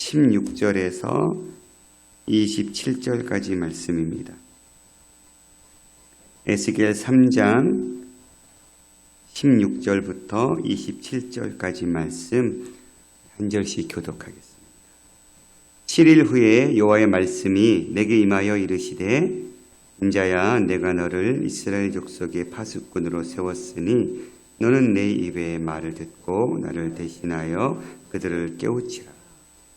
16절에서 27절까지 말씀입니다. 에스겔 3장 16절부터 27절까지 말씀 한 절씩 교독하겠습니다. 7일 후에 여호와의 말씀이 내게 임하여 이르시되 인자야, 내가 너를 이스라엘 족속의 파수꾼으로 세웠으니 너는 내 입의 말을 듣고 나를 대신하여 그들을 깨우치라.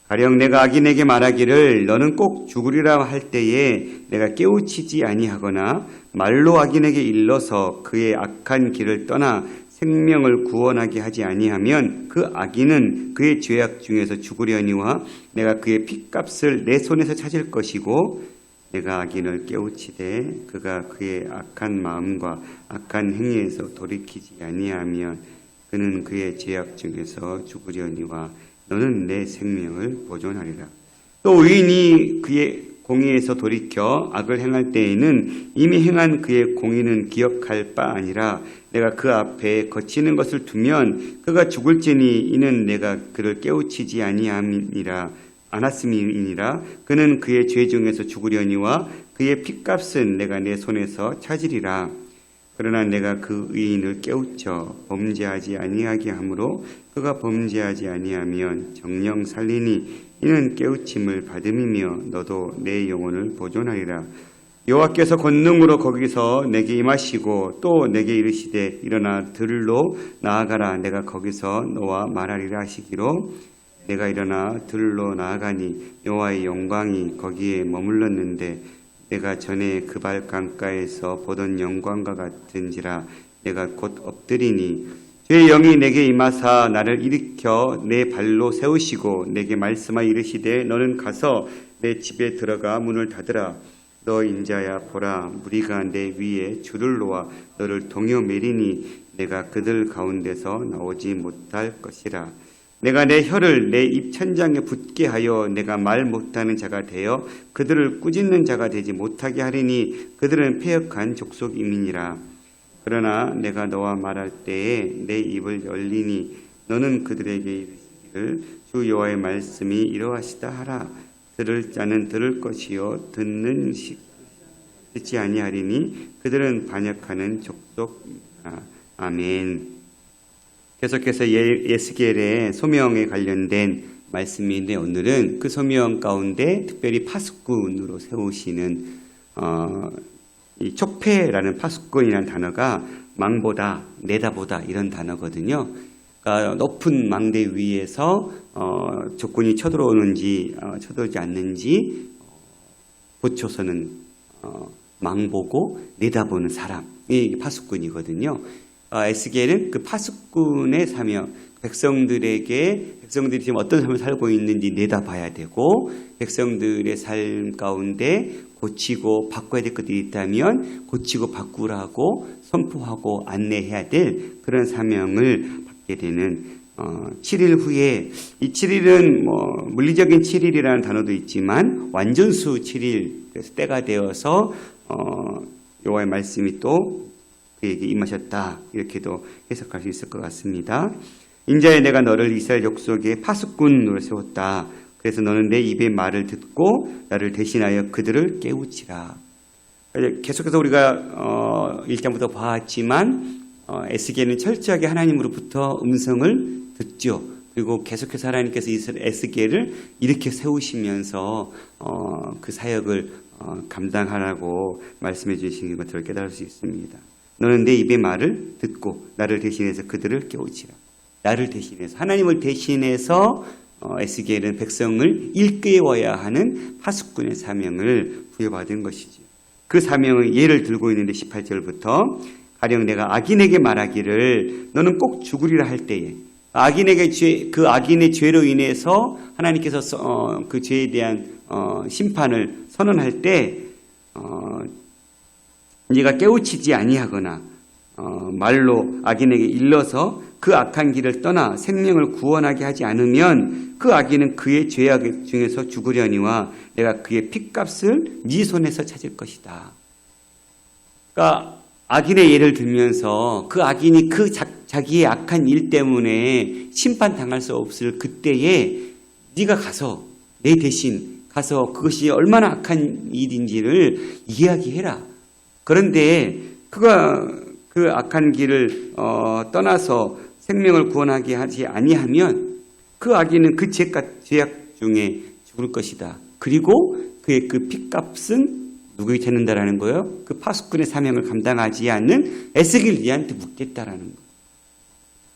가령 내가 악인에게 말하기를 너는 꼭 죽으리라 할 때에 내가 깨우치지 아니하거나 말로 악인에게 일러서 그의 악한 길을 떠나 생명을 구원하게 하지 아니하면 그 악인은 그의 죄악 중에서 죽으려니와 내가 그의 핏값을 내 손에서 찾을 것이고 내가 악인을 깨우치되 그가 그의 악한 마음과 악한 행위에서 돌이키지 아니하면 그는 그의 죄악 중에서 죽으려니와 너는 내 생명을 보존하리라. 또 의인이 그의 공의에서 돌이켜 악을 행할 때에는 이미 행한 그의 공의는 기억할 바 아니라 내가 그 앞에 거치는 것을 두면 그가 죽을지니 이는 내가 그를 깨우치지 않았음이니라. 그는 그의 죄 중에서 죽으려니와 그의 핏값은 내가 내 손에서 찾으리라. 그러나 내가 그 의인을 깨우쳐 범죄하지 아니하게 하므로 그가 범죄하지 아니하면 정령 살리니 이는 깨우침을 받음이며 너도 내 영혼을 보존하리라. 여호와께서 권능으로 거기서 내게 임하시고 또 내게 이르시되 일어나 들로 나아가라. 내가 거기서 너와 말하리라 하시기로 내가 일어나 들로 나아가니 여호와의 영광이 거기에 머물렀는데 내가 전에 그 발 강가에서 보던 영광과 같은지라. 내가 곧 엎드리니 주의 영이 내게 임하사 나를 일으켜 내 발로 세우시고 내게 말씀하여 이르시되 너는 가서 내 집에 들어가 문을 닫으라. 너 인자야, 보라, 무리가 내 위에 줄을 놓아 너를 동여 매리니 내가 그들 가운데서 나오지 못할 것이라. 내가 내 혀를 내 입 천장에 붙게 하여 내가 말 못하는 자가 되어 그들을 꾸짖는 자가 되지 못하게 하리니 그들은 패역한 족속임이니라. 그러나 내가 너와 말할 때에 내 입을 열리니 너는 그들에게 이르시기를 주 여호와의 말씀이 이러하시다 하라. 들을 자는 들을 것이요 듣는 듣지 아니하리니 그들은 반역하는 족속이라. 아멘. 계속해서 에스겔의 소명에 관련된 말씀인데 오늘은 그 소명 가운데 특별히 파수꾼으로 세우시는 이 촉패라는 파수꾼이라는 단어가 망보다 내다보다 이런 단어거든요. 그러니까 높은 망대 위에서 적군이 쳐들어오는지 쳐들어오지 않는지 보초서는 망보고 내다보는 사람이 파수꾼이거든요. 에스겔은 그 파수꾼의 사명, 백성들이 지금 어떤 삶을 살고 있는지 내다봐야 되고 백성들의 삶 가운데 고치고 바꿔야 될 것들이 있다면 고치고 바꾸라고 선포하고 안내해야 될 그런 사명을 받게 되는 7일 후에 이 7일은 물리적인 7일이라는 단어도 있지만 완전수 7일 그래서 때가 되어서 여호와의 말씀이 또 그에게 임하셨다 이렇게도 해석할 수 있을 것 같습니다. 인자야, 내가 너를 이스라엘 족속의 파수꾼으로 세웠다. 그래서 너는 내 입의 말을 듣고 나를 대신하여 그들을 깨우치라. 계속해서 우리가 1장부터 봤지만 에스겔은 철저하게 하나님으로부터 음성을 듣죠. 그리고 계속해서 하나님께서 에스겔을 이렇게 세우시면서 그 사역을 감당하라고 말씀해 주신 것들을 깨달을 수 있습니다. 너는 내 입의 말을 듣고 나를 대신해서 그들을 깨우치라. 나를 대신해서 하나님을 대신해서 에스겔은 백성을 일깨워야 하는 파수꾼의 사명을 부여받은 것이죠. 그 사명의 예를 들고 있는데 18절부터 가령 내가 악인에게 말하기를 너는 꼭 죽으리라 할 때에 그 악인의 죄로 인해서 하나님께서 그 죄에 대한 심판을 선언할 때 네가 깨우치지 아니하거나 말로 악인에게 일러서 그 악한 길을 떠나 생명을 구원하게 하지 않으면 그 악인은 그의 죄악 중에서 죽으려니와 내가 그의 핏값을 네 손에서 찾을 것이다. 그러니까 악인의 예를 들면서 그 악인이 그 자기의 악한 일 때문에 심판당할 수 없을 그때에 네가 가서 내 대신 가서 그것이 얼마나 악한 일인지를 이야기해라. 그런데 그가 그 악한 길을 떠나서 생명을 구원하게 하지 아니하면 그 아기는 그 죄악 중에 죽을 것이다. 그리고 그의 그 핏값은 누구에게 찾는다라는 거예요? 그 파수꾼의 사명을 감당하지 않는 에스겔리한테 묻겠다라는 거예요.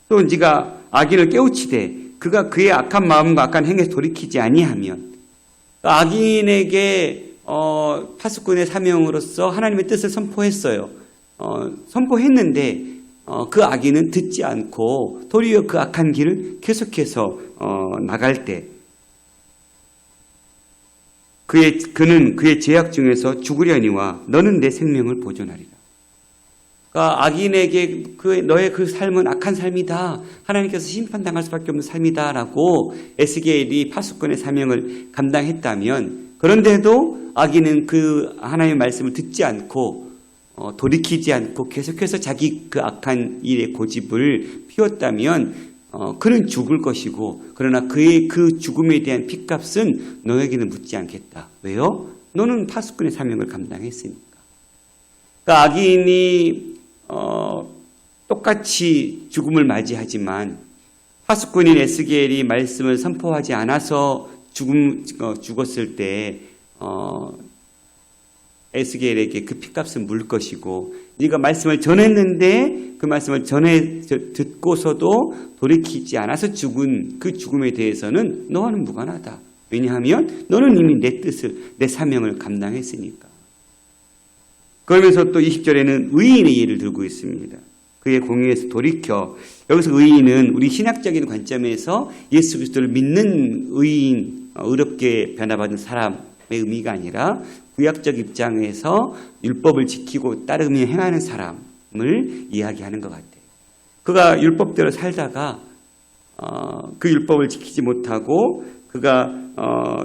또 네가 악인을 깨우치되 그가 그의 악한 마음과 악한 행위에서 돌이키지 아니하면 악인에게 파수꾼의 사명으로서 하나님의 뜻을 선포했어요. 선포했는데 그 악인은 듣지 않고 도리어 그 악한 길을 계속해서 나갈 때 그는 그의 죄악 중에서 죽으려니와 너는 내 생명을 보존하리라. 그러니까 악인에게 너의 그 삶은 악한 삶이다. 하나님께서 심판당할 수밖에 없는 삶이다라고 에스겔이 파수꾼의 사명을 감당했다면 그런데도 악인은 그 하나님의 말씀을 듣지 않고 돌이키지 않고 계속해서 자기 그 악한 일의 고집을 피웠다면 그는 죽을 것이고 그러나 그의 그 죽음에 대한 핏값은 너에게는 묻지 않겠다. 왜요? 너는 파수꾼의 사명을 감당했으니까. 그러니까 악인이 똑같이 죽음을 맞이하지만 파수꾼인 에스겔이 말씀을 선포하지 않아서 죽었을 때 에스겔에게 그 핏값은 물 것이고 네가 말씀을 전했는데 그 말씀을 듣고서도 돌이키지 않아서 죽은 그 죽음에 대해서는 너와는 무관하다. 왜냐하면 너는 이미 내 뜻을 내 사명을 감당했으니까. 그러면서 또 20절에는 의인의 예를 들고 있습니다. 그의 공의에서 돌이켜 여기서 의인은 우리 신학적인 관점에서 예수 그리스도를 믿는 의인 의롭게 변화받은 사람의 의미가 아니라 구약적 입장에서 율법을 지키고 따르며 행하는 사람을 이야기하는 것 같아요. 그가 율법대로 살다가 그 율법을 지키지 못하고 그가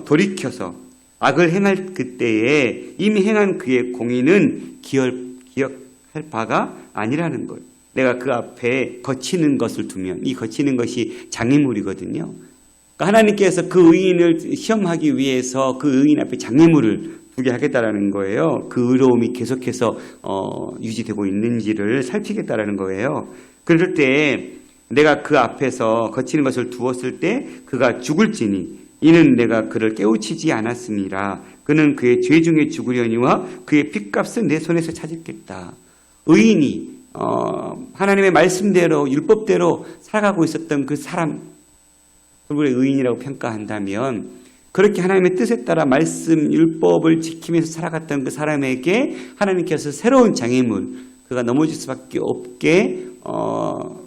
돌이켜서 악을 행할 그때에 이미 행한 그의 공의는 기억할 바가 아니라는 거예요. 내가 그 앞에 거치는 것을 두면 이 거치는 것이 장애물이거든요. 그러니까 하나님께서 그 의인을 시험하기 위해서 그 의인 앞에 장애물을 두게 하겠다라는 거예요. 그 의로움이 계속해서 유지되고 있는지를 살피겠다라는 거예요. 그럴 때 내가 그 앞에서 거치는 것을 두었을 때 그가 죽을지니 이는 내가 그를 깨우치지 않았음이라. 그는 그의 죄 중에 죽으려니와 그의 핏값은 내 손에서 찾았겠다. 의인이 하나님의 말씀대로 율법대로 살아가고 있었던 그 사람, 그를 의인이라고 평가한다면 그렇게 하나님의 뜻에 따라 말씀 율법을 지키면서 살아갔던 그 사람에게 하나님께서 새로운 장애물, 그가 넘어질 수밖에 없게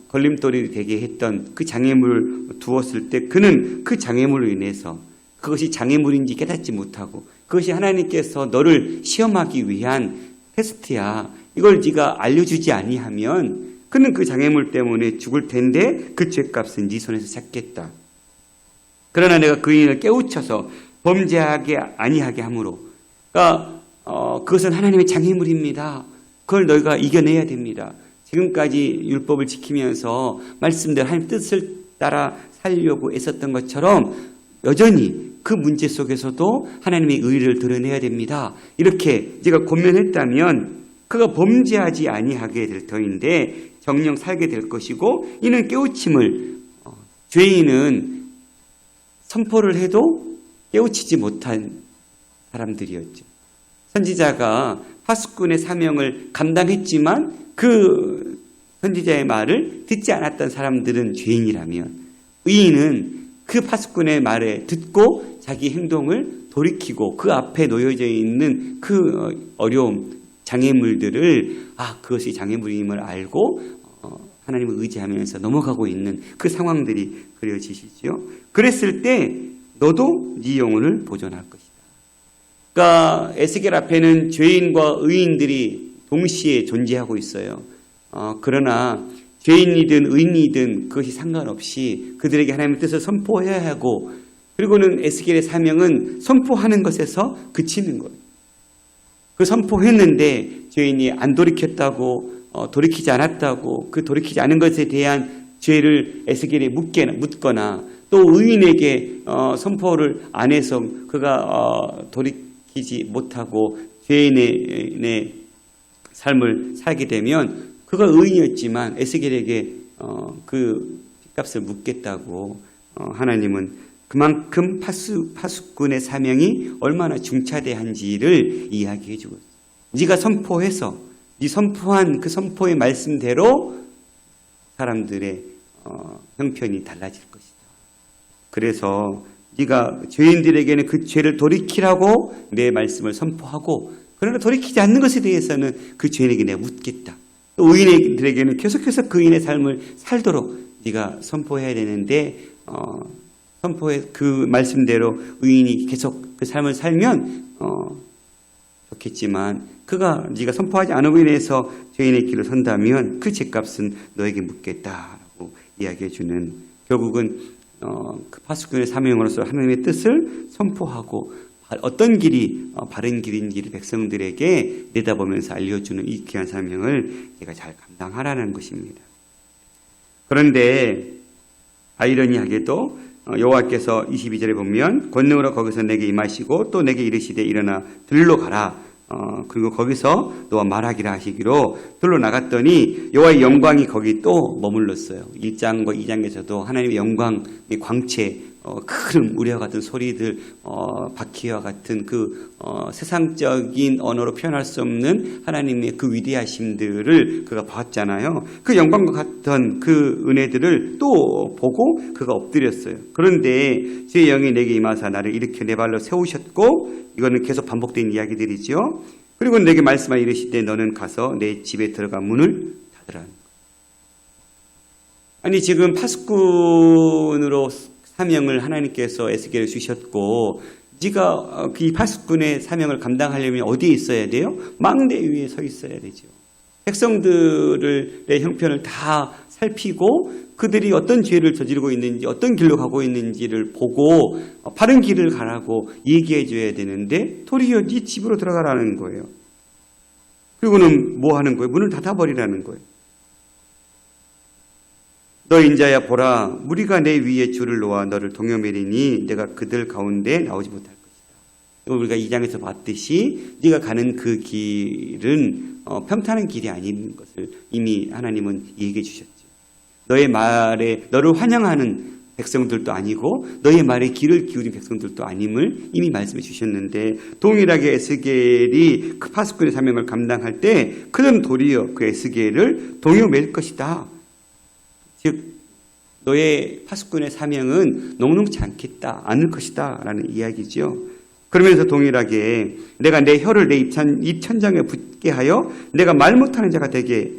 걸림돌이 되게 했던 그 장애물을 두었을 때 그는 그 장애물로 인해서 그것이 장애물인지 깨닫지 못하고 그것이 하나님께서 너를 시험하기 위한 테스트야. 이걸 네가 알려주지 아니하면 그는 그 장애물 때문에 죽을 텐데 그 죄값은 네 손에서 찾겠다. 그러나 내가 그 의인을 깨우쳐서 범죄하게 아니하게 함으로 그러니까 그것은 하나님의 장애물입니다. 그걸 너희가 이겨내야 됩니다. 지금까지 율법을 지키면서 말씀대로 하나님 뜻을 따라 살려고 애썼던 것처럼 여전히 그 문제 속에서도 하나님의 의를 드러내야 됩니다. 이렇게 제가 권면했다면 그가 범죄하지 아니하게 될 터인데 정령 살게 될 것이고 이는 깨우침을 죄인은 선포를 해도 깨우치지 못한 사람들이었죠. 선지자가 파수꾼의 사명을 감당했지만 그 선지자의 말을 듣지 않았던 사람들은 죄인이라면 의인은 그 파수꾼의 말에 듣고 자기 행동을 돌이키고 그 앞에 놓여져 있는 그 어려움, 장애물들을 그것이 장애물임을 알고 하나님을 의지하면서 넘어가고 있는 그 상황들이 그려지시죠. 그랬을 때 너도 네 영혼을 보존할 것이다. 그러니까 에스겔 앞에는 죄인과 의인들이 동시에 존재하고 있어요. 그러나 죄인이든 의인이든 그것이 상관없이 그들에게 하나님의 뜻을 선포해야 하고 그리고는 에스겔의 사명은 선포하는 것에서 그치는 거예요. 그 선포했는데 죄인이 안 돌이켰다고 돌이키지 않았다고 그 돌이키지 않은 것에 대한 죄를 에스겔에 묻거나 또 또 의인에게 선포를 안 해서 그가 돌이키지 못하고 죄인의 삶을 살게 되면 그가 의인이었지만 에스겔에게 그 빚값을 묻겠다고 하나님은 그만큼 파수꾼의 사명이 얼마나 중차대한지를 이야기해 주고 있어요. 네가 선포해서 네 선포한 그 선포의 말씀대로 사람들의 형편이 달라질 것이다. 그래서 네가 죄인들에게는 그 죄를 돌이키라고 내 말씀을 선포하고, 그러나 돌이키지 않는 것에 대해서는 그 죄인에게 내가 묻겠다. 또 의인들에게는 계속해서 그 의인의 삶을 살도록 네가 선포해야 되는데 선포의 그 말씀대로 의인이 계속 그 삶을 살면 좋겠지만 네가 선포하지 않음으로 인해서 죄인의 길을 선다면 그 죄값은 너에게 묻겠다라고 이야기해 주는, 결국은 그 파수꾼의 사명으로서 하나님의 뜻을 선포하고 어떤 길이 바른 길인지를 백성들에게 내다보면서 알려주는 이 귀한 사명을 내가 잘 감당하라는 것입니다. 그런데 아이러니하게도 여호와께서 22절에 보면 권능으로 거기서 내게 임하시고 또 내게 이르시되 일어나 들로 가라. 그리고 거기서 너와 말하기라 하시기로 들로 나갔더니 여호와의 영광이 거기 또 머물렀어요. 1장과 2장에서도 하나님의 영광의 광채, 큰 우리와 같은 소리들, 바퀴와 같은 그 세상적인 언어로 표현할 수 없는 하나님의 그 위대하심들을 그가 봤잖아요. 그 영광과 같은 그 은혜들을 또 보고 그가 엎드렸어요. 그런데 주의 영이 내게 임하사 나를 일으켜 내 발로 세우셨고, 이거는 계속 반복된 이야기들이죠. 그리고 내게 말씀하여 이르시되 너는 가서 내 집에 들어가 문을 닫으라. 아니 지금 파수꾼으로 사명을 하나님께서 에스겔에 주셨고, 네가 이 파수꾼의 사명을 감당하려면 어디에 있어야 돼요? 망대 위에 서 있어야 되죠. 백성들의 형편을 다 살피고 그들이 어떤 죄를 저지르고 있는지, 어떤 길로 가고 있는지를 보고 바른 길을 가라고 얘기해 줘야 되는데 도리어 네 집으로 들어가라는 거예요. 그리고는 뭐 하는 거예요? 문을 닫아버리라는 거예요. 너 인자야 보라, 무리가 내 위에 줄을 놓아 너를 동요매리니 내가 그들 가운데 나오지 못할 것이다. 우리가 2장에서 봤듯이 네가 가는 그 길은 평탄한 길이 아닌 것을 이미 하나님은 얘기해 주셨죠. 너의 말에 너를 환영하는 백성들도 아니고 너의 말에 귀를 기울인 백성들도 아님을 이미 말씀해 주셨는데, 동일하게 에스겔이 그 파수꾼의 사명을 감당할 때 그는 도리어 그 에스겔을 동요맬 것이다. 즉 너의 파수꾼의 사명은 녹록지 않을 것이다 라는 이야기죠. 그러면서 동일하게 내가 내 혀를 내 입천장에 붙게 하여 내가 말 못하는 자가 되게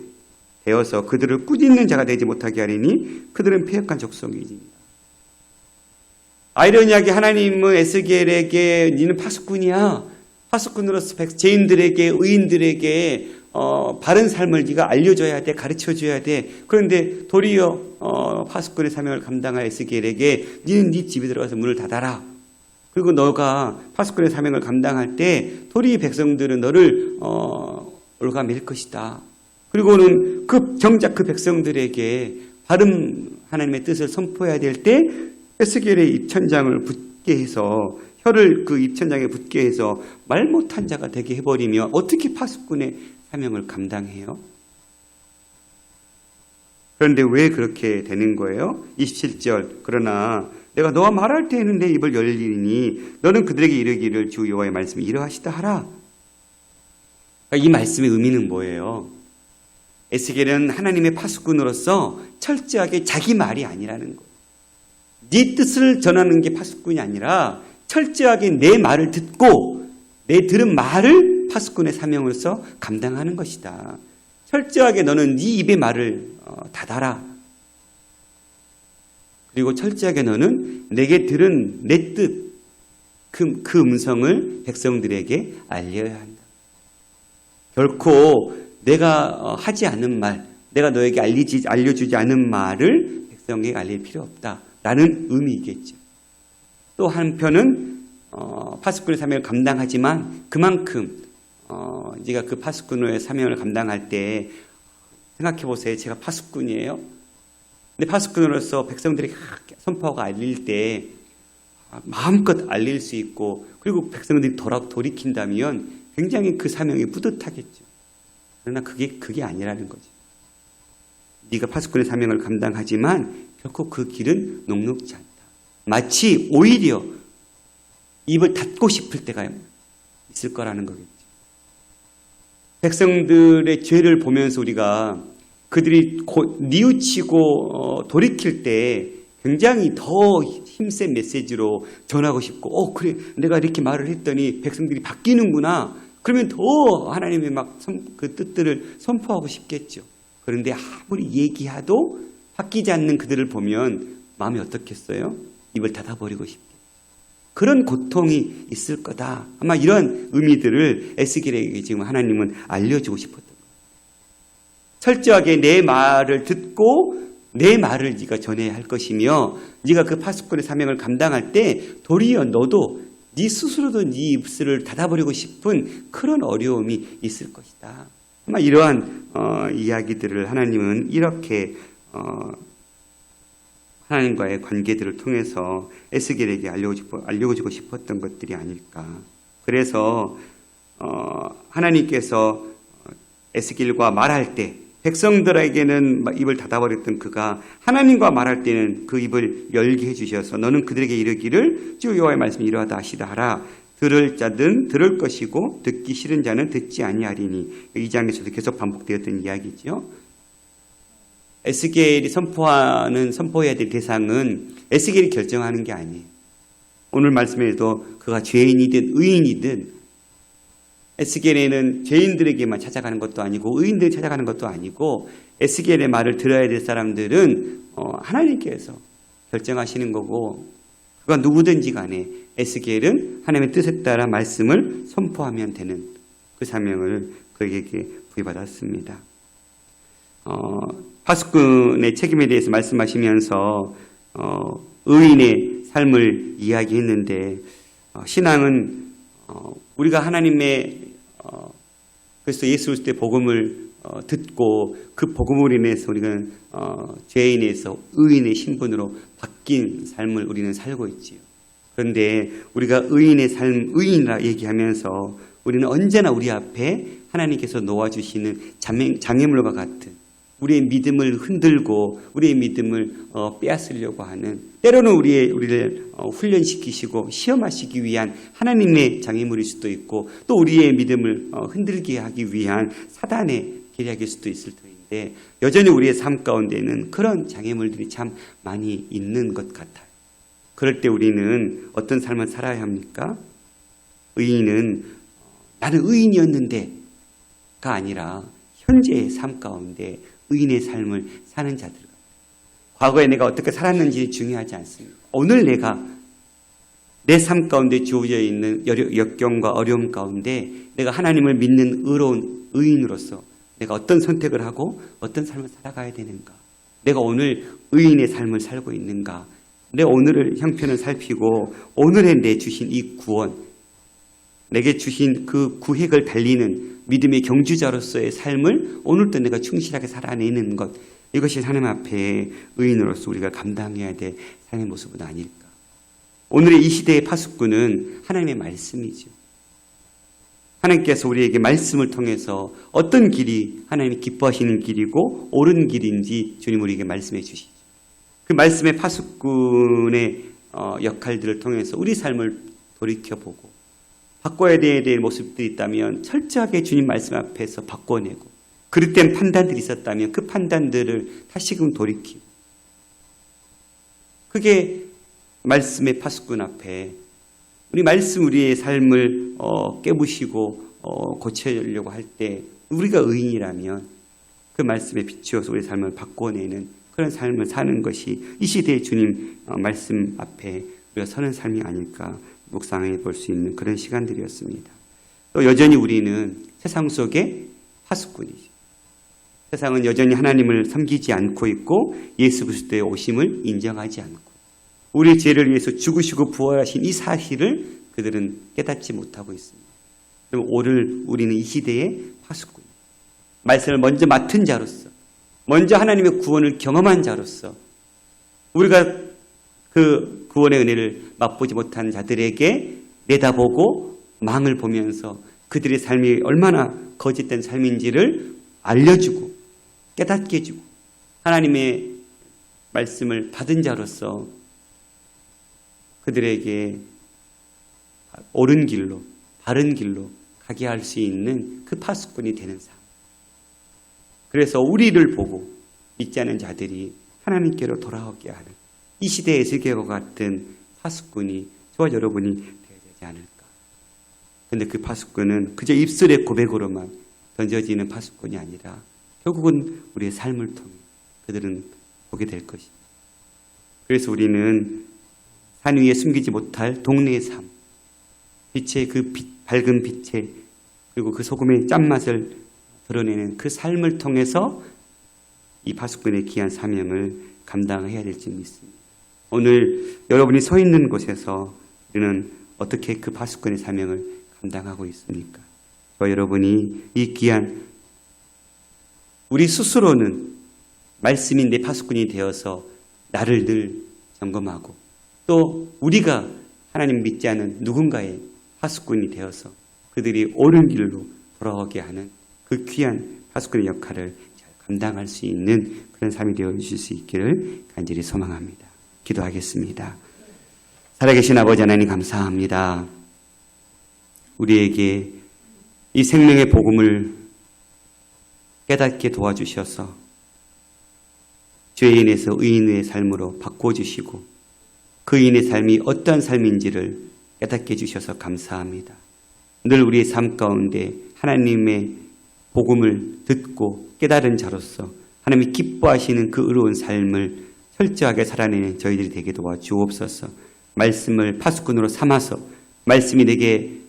되어서 그들을 꾸짖는 자가 되지 못하게 하리니 그들은 패역한 족속이니라. 아이러니하게 하나님은 에스겔에게 너는 파수꾼이야. 파수꾼으로서 죄인들에게, 의인들에게 바른 삶을 네가 알려줘야 돼, 가르쳐줘야 돼. 그런데 도리어 파수꾼의 사명을 감당할 에스겔에게 너는 네 집에 들어가서 문을 닫아라. 그리고 너가 파수꾼의 사명을 감당할 때 도리어 백성들은 너를 올가맬 것이다. 그리고는 정작 그 백성들에게 바른 하나님의 뜻을 선포해야 될 때 에스겔의 입천장을 붙게 해서, 혀를 그 입천장에 붙게 해서 말 못한 자가 되게 해버리면 어떻게 파수꾼의 사명을 감당해요? 그런데 왜 그렇게 되는 거예요? 27절 그러나 내가 너와 말할 때에는 내 입을 열리니 너는 그들에게 이르기를 주 여호와의 말씀이 이러하시다 하라. 이 말씀의 의미는 뭐예요? 에스겔은 하나님의 파수꾼으로서 철저하게 자기 말이 아니라는 거예요. 네 뜻을 전하는 게 파수꾼이 아니라 철저하게 내 말을 듣고 내 들은 말을 파수꾼의 사명으로서 감당하는 것이다. 철저하게 너는 네 입의 말을 닫아라. 그리고 철저하게 너는 내게 들은 내 뜻, 그 음성을 백성들에게 알려야 한다. 결코 내가 하지 않은 말, 내가 너에게 알려주지 않은 말을 백성에게 알릴 필요 없다라는 의미이겠죠. 또 한편은 파수꾼의 사명을 감당하지만 그만큼 네가 그 파수꾼의 사명을 감당할 때 생각해 보세요. 제가 파수꾼이에요. 근데 파수꾼으로서 백성들에게 선포하고 알릴 때 마음껏 알릴 수 있고 그리고 백성들이 돌이킨다면 굉장히 그 사명이 뿌듯하겠죠. 그러나 그게 아니라는 거죠. 네가 파수꾼의 사명을 감당하지만 결코 그 길은 녹록지 않다. 마치 오히려 입을 닫고 싶을 때가 있을 거라는 거겠죠. 백성들의 죄를 보면서 우리가 그들이 뉘우치고 돌이킬 때 굉장히 더 힘센 메시지로 전하고 싶고 그래 내가 이렇게 말을 했더니 백성들이 바뀌는구나. 그러면 더 하나님의 그 뜻들을 선포하고 싶겠죠. 그런데 아무리 얘기해도 바뀌지 않는 그들을 보면 마음이 어떻겠어요? 입을 닫아버리고 싶겠죠. 그런 고통이 있을 거다. 아마 이런 의미들을 에스겔에게 지금 하나님은 알려주고 싶었던 거예요. 철저하게 내 말을 듣고 내 말을 네가 전해야 할 것이며 네가 그 파수꾼의 사명을 감당할 때 도리어 너도 네 스스로도 네 입술을 닫아버리고 싶은 그런 어려움이 있을 것이다. 아마 이러한 이야기들을 하나님은 이렇게 하나님과의 관계들을 통해서 에스겔에게 알려주고 싶었던 것들이 아닐까. 그래서 하나님께서 에스겔과 말할 때 백성들에게는 입을 닫아버렸던 그가 하나님과 말할 때는 그 입을 열게 해주셔서 너는 그들에게 이르기를 주 여호와의 말씀이 이러하다 하시다 하라. 들을 자든 들을 것이고 듣기 싫은 자는 듣지 아니하리니. 이 장에서도 계속 반복되었던 이야기죠. 에스겔이 선포해야 될 대상은 에스겔이 결정하는 게 아니에요. 오늘 말씀에도 그가 죄인이든 의인이든 에스겔에는 죄인들에게만 찾아가는 것도 아니고 의인들이 찾아가는 것도 아니고 에스겔의 말을 들어야 될 사람들은 하나님께서 결정하시는 거고 그가 누구든지 간에 에스겔은 하나님의 뜻에 따라 말씀을 선포하면 되는 그 사명을 그에게 부여받았습니다. 파수꾼의 책임에 대해서 말씀하시면서 의인의 삶을 이야기했는데 신앙은 우리가 하나님의 그리스도 예수 그리스도의 복음을 듣고 그 복음으로 인해서 우리는 죄인에서 의인의 신분으로 바뀐 삶을 우리는 살고 있지요. 그런데 우리가 의인의 삶, 의인이라 얘기하면서 우리는 언제나 우리 앞에 하나님께서 놓아주시는 장애물과 같은 우리의 믿음을 흔들고 우리의 믿음을 빼앗으려고 하는 때로는 우리를 훈련시키시고 시험하시기 위한 하나님의 장애물일 수도 있고 또 우리의 믿음을 흔들게 하기 위한 사단의 계략일 수도 있을 터인데 여전히 우리의 삶 가운데는 그런 장애물들이 참 많이 있는 것 같아요. 그럴 때 우리는 어떤 삶을 살아야 합니까? 의인은 나는 의인이었는데가 아니라 현재의 삶 가운데 의인의 삶을 사는 자들. 과거에 내가 어떻게 살았는지 중요하지 않습니다. 오늘 내가 내 삶 가운데 주어져 있는 역경과 어려움 가운데 내가 하나님을 믿는 의로운 의인으로서 내가 어떤 선택을 하고 어떤 삶을 살아가야 되는가. 내가 오늘 의인의 삶을 살고 있는가. 내 오늘의 형편을 살피고 오늘에 내 주신 이 구원, 내게 주신 그 구획을 달리는 믿음의 경주자로서의 삶을 오늘도 내가 충실하게 살아내는 것, 이것이 하나님 앞에 의인으로서 우리가 감당해야 될 삶의 모습은 아닐까. 오늘의 이 시대의 파수꾼은 하나님의 말씀이죠. 하나님께서 우리에게 말씀을 통해서 어떤 길이 하나님이 기뻐하시는 길이고 옳은 길인지 주님 우리에게 말씀해 주시죠. 그 말씀의 파수꾼의 역할들을 통해서 우리 삶을 돌이켜보고 바꿔야 될 모습들이 있다면 철저하게 주님 말씀 앞에서 바꿔내고 그릇된 판단들이 있었다면 그 판단들을 다시금 돌이키고 그게 말씀의 파수꾼 앞에 우리 말씀 우리의 삶을 깨부시고 고쳐려고 할 때 우리가 의인이라면 그 말씀에 비추어서 우리의 삶을 바꿔내는 그런 삶을 사는 것이 이 시대의 주님 말씀 앞에 우리가 서는 삶이 아닐까 묵상해 볼 수 있는 그런 시간들이었습니다. 또 여전히 우리는 세상 속의 파수꾼이죠. 세상은 여전히 하나님을 섬기지 않고 있고 예수 그리스도의 오심을 인정하지 않고 우리 죄를 위해서 죽으시고 부활하신 이 사실을 그들은 깨닫지 못하고 있습니다. 그럼 오늘 우리는 이 시대의 파수꾼, 말씀을 먼저 맡은 자로서 먼저 하나님의 구원을 경험한 자로서 우리가 그 구원의 은혜를 맛보지 못한 자들에게 내다보고 망을 보면서 그들의 삶이 얼마나 거짓된 삶인지를 알려주고 깨닫게 해주고 하나님의 말씀을 받은 자로서 그들에게 옳은 길로 바른 길로 가게 할 수 있는 그 파수꾼이 되는 삶. 그래서 우리를 보고 믿지 않은 자들이 하나님께로 돌아오게 하는 이 시대의 에스겔과 같은 파수꾼이 저와 여러분이 되어야 되지 않을까. 그런데 그 파수꾼은 그저 입술의 고백으로만 던져지는 파수꾼이 아니라 결국은 우리의 삶을 통해 그들은 보게 될 것입니다. 그래서 우리는 산 위에 숨기지 못할 동네의 삶, 빛의 그 밝은 빛에 그리고 그 소금의 짠맛을 드러내는 그 삶을 통해서 이 파수꾼의 귀한 사명을 감당해야 될지 믿습니다. 오늘 여러분이 서 있는 곳에서 우리는 어떻게 그 파수꾼의 사명을 감당하고 있습니까? 저와 여러분이 이 귀한 우리 스스로는 말씀인 내 파수꾼이 되어서 나를 늘 점검하고 또 우리가 하나님 믿지 않은 누군가의 파수꾼이 되어서 그들이 옳은 길로 돌아오게 하는 그 귀한 파수꾼의 역할을 잘 감당할 수 있는 그런 삶이 되어 주실 수 있기를 간절히 소망합니다. 기도하겠습니다. 살아계신 아버지 하나님 감사합니다. 우리에게 이 생명의 복음을 깨닫게 도와주셔서 죄인에서 의인의 삶으로 바꿔주시고 그 의인의 삶이 어떠한 삶인지를 깨닫게 해주셔서 감사합니다. 늘 우리의 삶 가운데 하나님의 복음을 듣고 깨달은 자로서 하나님이 기뻐하시는 그 의로운 삶을 철저하게 살아내는 저희들이 되게 도와주옵소서. 말씀을 파수꾼으로 삼아서 말씀이 내게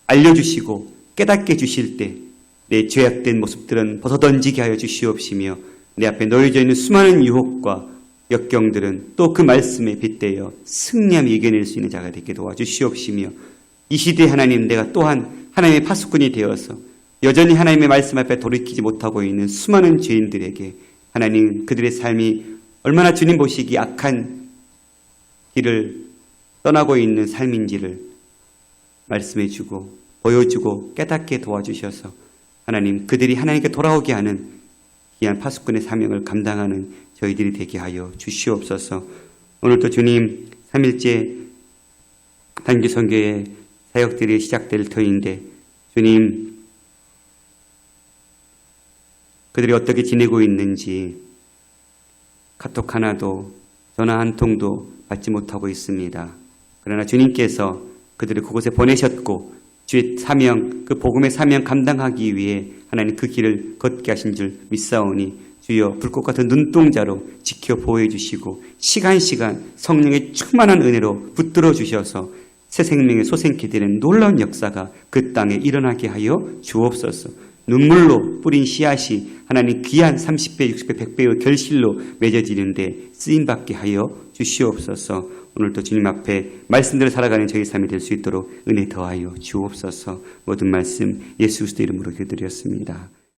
알려주시고 깨닫게 해주실 때 내 죄악된 모습들은 벗어던지게 하여 주시옵시며 내 앞에 놓여져 있는 수많은 유혹과 역경들은 또 그 말씀에 빗대어 승리하며 이겨낼 수 있는 자가 되게 도와주시옵시며 이 시대에 하나님 내가 또한 하나님의 파수꾼이 되어서 여전히 하나님의 말씀 앞에 돌이키지 못하고 있는 수많은 죄인들에게 하나님 그들의 삶이 얼마나 주님 보시기 악한 길을 떠나고 있는 삶인지를 말씀해주고 보여주고 깨닫게 도와주셔서 하나님 그들이 하나님께 돌아오게 하는 귀한 파수꾼의 사명을 감당하는 저희들이 되게 하여 주시옵소서. 오늘도 주님 3일째 단기 선교의 사역들이 시작될 터인데 주님 그들이 어떻게 지내고 있는지 카톡 하나도 전화 한 통도 받지 못하고 있습니다. 그러나 주님께서 그들을 그곳에 보내셨고 주의 사명, 그 복음의 사명 감당하기 위해 하나님 그 길을 걷게 하신 줄 믿사오니 주여 불꽃 같은 눈동자로 지켜 보호해 주시고 시간 성령의 충만한 은혜로 붙들어 주셔서 새 생명의 소생케 되는 놀라운 역사가 그 땅에 일어나게 하여 주옵소서. 눈물로 뿌린 씨앗이 하나님 귀한 30배, 60배, 100배의 결실로 맺어지는데 쓰임받게 하여 주시옵소서. 오늘도 주님 앞에 말씀대로 살아가는 저희 삶이 될 수 있도록 은혜 더하여 주옵소서. 모든 말씀 예수 그리스도 이름으로 기도드렸습니다.